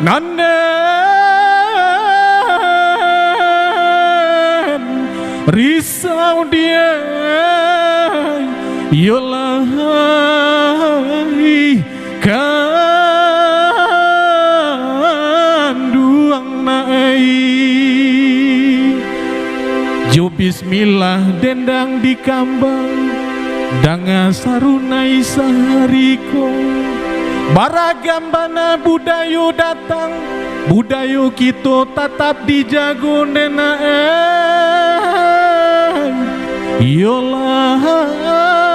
nanen risau dia yolai kanduang nai jo bismillah dendang di kambang danga sarunai sahariko baragam bana budayo datang budayo kita tetap dijago nena yolai.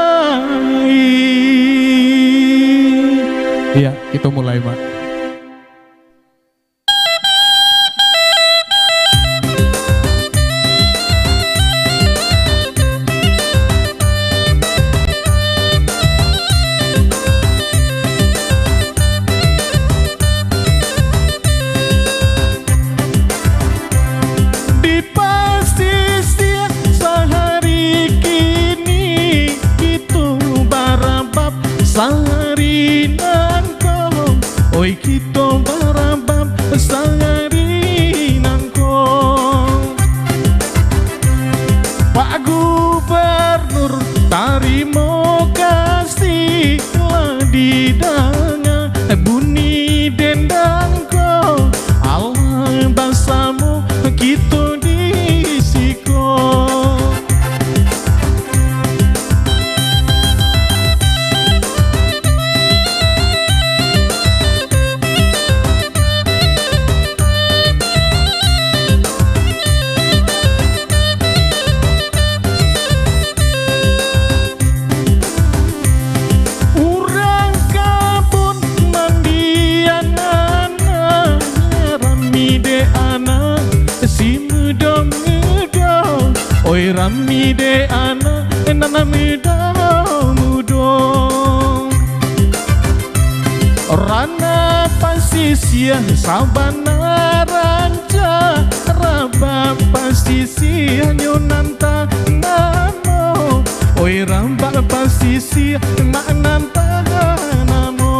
Iya, kita mulai, Pak. Di pasisir sehari kini itu barabab sehari nangko oi kita barabab sehari nangko Pak Gubernur tarimo kasih ladi danga bunyi dendangko Allah basamu kita disiko urang kabun mandian anak rami de anak si muda muda oi rami de anak nana muda muda rana pasisia sabana ranca raba pasisia nyonanta namo oi ramba pasisia maknanta namo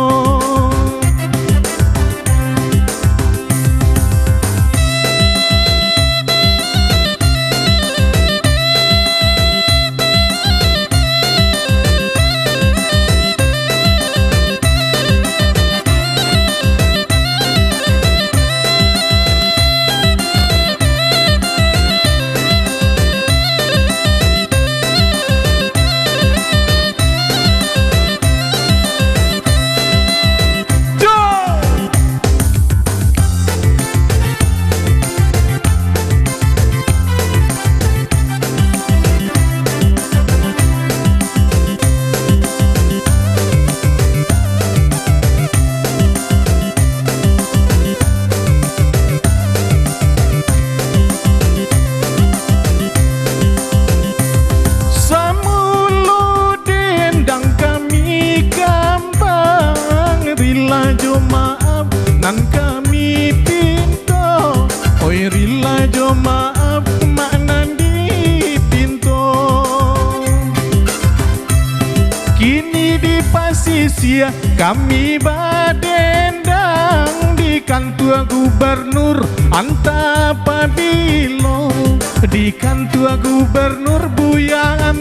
maaf nan kami pinto oi rila jo maaf maknan di pinto kini di pasisia kami badendang di kantor gubernur anta pabilo di kantor gubernur buya